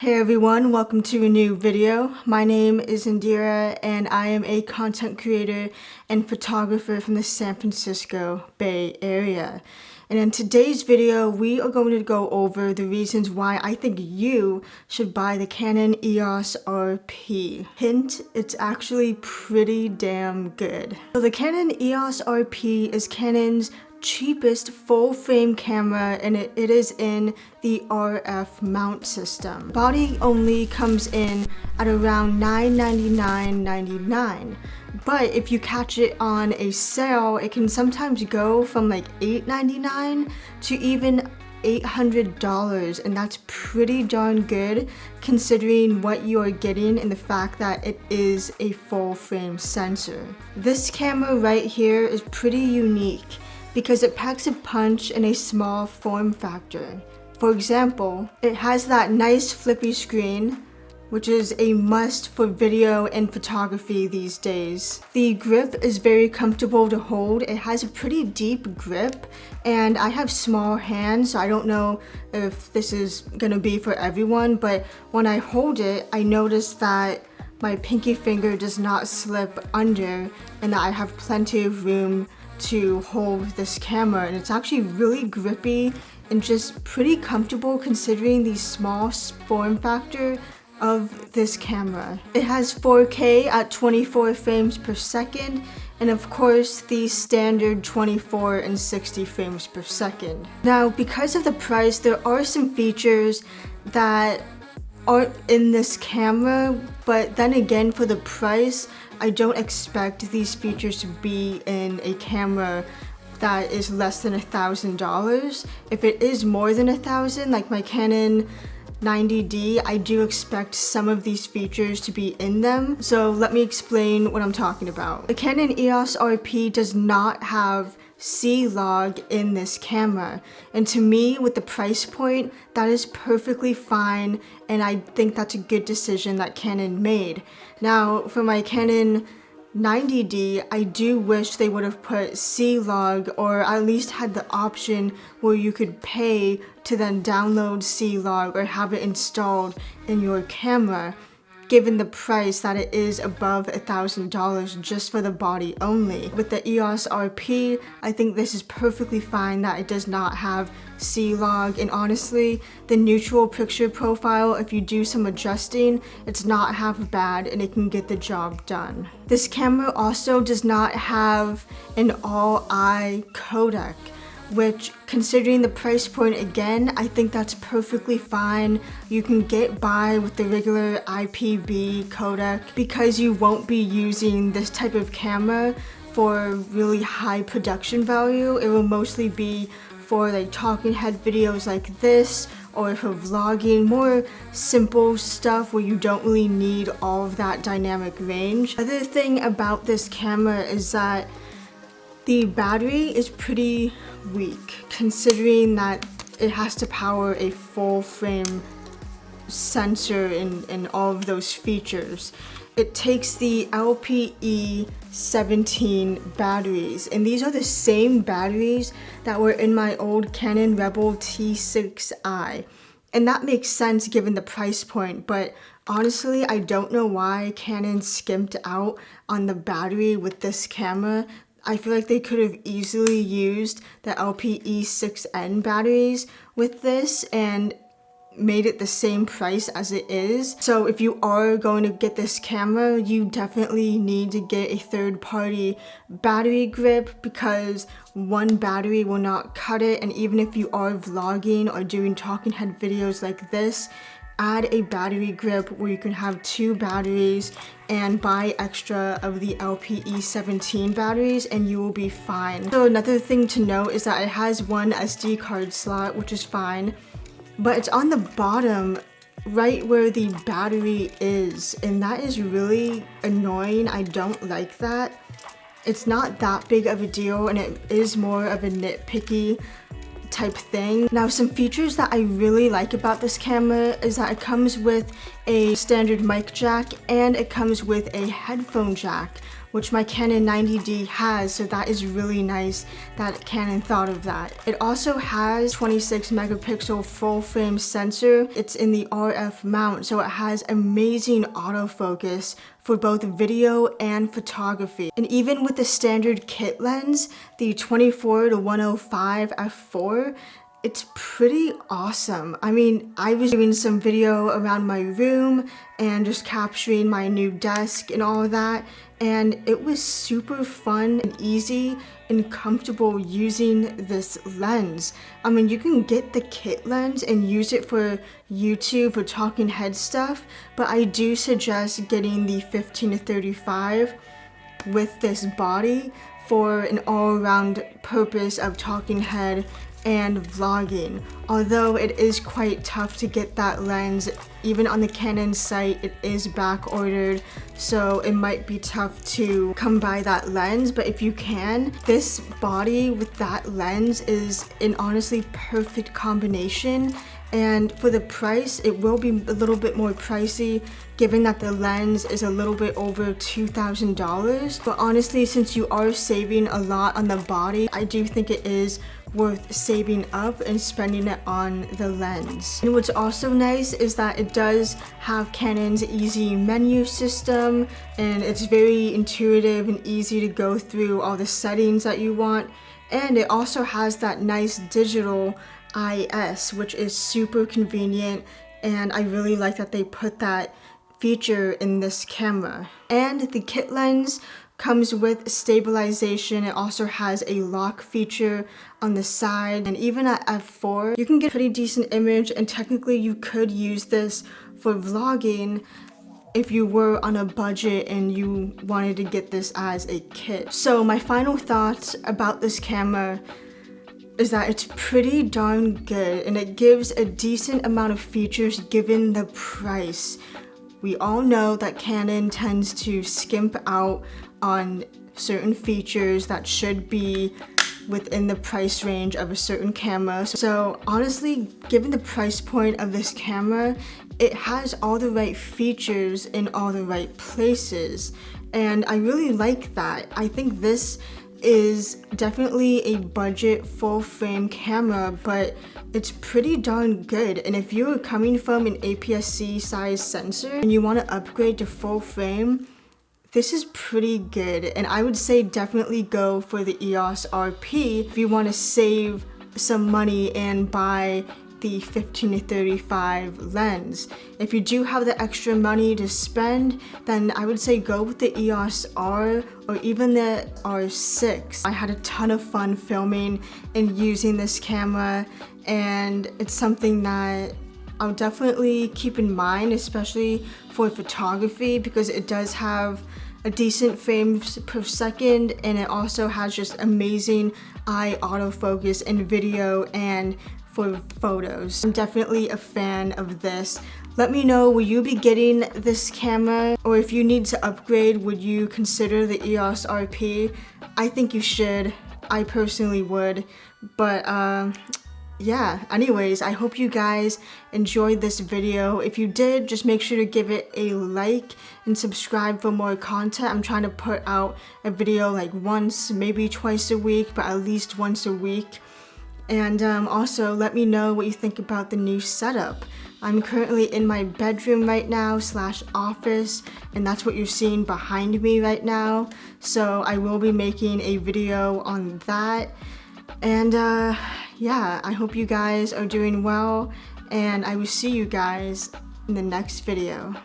Hey everyone, welcome to a new video. My name is Indira and I am a content creator and photographer from the San Francisco Bay Area. And in today's video, we are going to go over the reasons why I think you should buy the Canon EOS RP. Hint, it's actually pretty damn good. So the Canon EOS RP is Canon's cheapest full frame camera, and it is in the RF mount system. Body only comes in at around $999.99, but if you catch it on a sale, it can sometimes go from like $899 to even $800, and that's pretty darn good considering what you are getting and the fact that it is a full frame sensor. This camera right here is pretty unique because it packs a punch in a small form factor. For example, it has that nice flippy screen, which is a must for video and photography these days. The grip is very comfortable to hold. It has a pretty deep grip, and I have small hands, so I don't know if this is gonna be for everyone, but when I hold it, I notice that my pinky finger does not slip under and that I have plenty of room to hold this camera, and it's actually really grippy and just pretty comfortable considering the small form factor of this camera. It has 4K at 24 frames per second, and of course the standard 24 and 60 frames per second. Now, because of the price, there are some features that aren't in this camera, but then again, for the price, I don't expect these features to be in a camera that is less than $1,000. If it is more than $1,000, like my Canon 90D, I do expect some of these features to be in them. So let me explain what I'm talking about. The Canon EOS RP does not have C-Log in this camera, and to me, with the price point, that is perfectly fine, and I think that's a good decision that Canon made. Now, for my Canon 90D, I do wish they would have put C-Log, or at least had the option where you could pay to then download C-Log or have it installed in your camera, given the price that it is above $1,000 just for the body only. With the EOS RP, I think this is perfectly fine that it does not have C-Log, and honestly, the neutral picture profile, if you do some adjusting, it's not half bad and it can get the job done. This camera also does not have an all-eye codec, which, considering the price point again, I think that's perfectly fine. You can get by with the regular IPB codec because you won't be using this type of camera for really high production value. It will mostly be for like talking head videos like this, or for vlogging, more simple stuff where you don't really need all of that dynamic range. Other thing about this camera is that the battery is pretty weak, considering that it has to power a full frame sensor and all of those features. It takes the LPE17 batteries, and these are the same batteries that were in my old Canon Rebel T6i. And that makes sense given the price point, but honestly, I don't know why Canon skimped out on the battery with this camera. I feel like they could have easily used the LPE6N batteries with this and made it the same price as it is. So if you are going to get this camera, you definitely need to get a third-party battery grip, because one battery will not cut it. And even if you are vlogging or doing talking head videos like this, add a battery grip where you can have 2 batteries and buy extra of the LPE17 batteries and you will be fine. So another thing to note is that it has one SD card slot, which is fine, but it's on the bottom right where the battery is, and that is really annoying. I don't like that. It's not that big of a deal, and it is more of a nitpicky type thing. Now, some features that I really like about this camera is that it comes with a standard mic jack and it comes with a headphone jack, which my Canon 90D has, so that is really nice that Canon thought of that. It also has 26 megapixel full frame sensor. It's in the RF mount, so it has amazing autofocus for both video and photography. And even with the standard kit lens, the 24-105 f4, it's pretty awesome. I mean, I was doing some video around my room and just capturing my new desk and all of that, and it was super fun and easy and comfortable using this lens. I mean, you can get the kit lens and use it for YouTube or talking head stuff, but I do suggest getting the 15-35 with this body for an all-around purpose of talking head and vlogging. Although it is quite tough to get that lens, even on the Canon site it is back ordered, so it might be tough to come by that lens, but if you can, this body with that lens is an honestly perfect combination. And for the price, it will be a little bit more pricey given that the lens is a little bit over $2,000. But honestly, since you are saving a lot on the body, I do think it is worth saving up and spending it on the lens. And what's also nice is that it does have Canon's easy menu system, and it's very intuitive and easy to go through all the settings that you want. And it also has that nice digital IS, which is super convenient, and I really like that they put that feature in this camera. And the kit lens comes with stabilization. It also has a lock feature on the side, and even at f4 you can get a pretty decent image, and technically you could use this for vlogging if you were on a budget and you wanted to get this as a kit. So my final thoughts about this camera is that it's pretty darn good, and it gives a decent amount of features given the price. We all know that Canon tends to skimp out on certain features that should be within the price range of a certain camera. So honestly, given the price point of this camera, it has all the right features in all the right places, and I really like that. I think this is definitely a budget full frame camera, but it's pretty darn good. And if you're coming from an APS-C size sensor and you want to upgrade to full frame, this is pretty good. And I would say definitely go for the EOS RP if you want to save some money and buy the 15-35 lens. If you do have the extra money to spend, then I would say go with the EOS R or even the R6. I had a ton of fun filming and using this camera, and it's something that I'll definitely keep in mind, especially for photography, because it does have a decent frames per second, and it also has just amazing eye autofocus in video and for photos. I'm definitely a fan of this. Let me know, will you be getting this camera? Or if you need to upgrade, would you consider the EOS RP? I think you should. I personally would. But yeah, anyways, I hope you guys enjoyed this video. If you did, just make sure to give it a like and subscribe for more content. I'm trying to put out a video like once, maybe twice a week, but at least once a week. And also let me know what you think about the new setup. I'm currently in my bedroom right now / office, and that's what you're seeing behind me right now. So I will be making a video on that. And yeah, I hope you guys are doing well, and I will see you guys in the next video.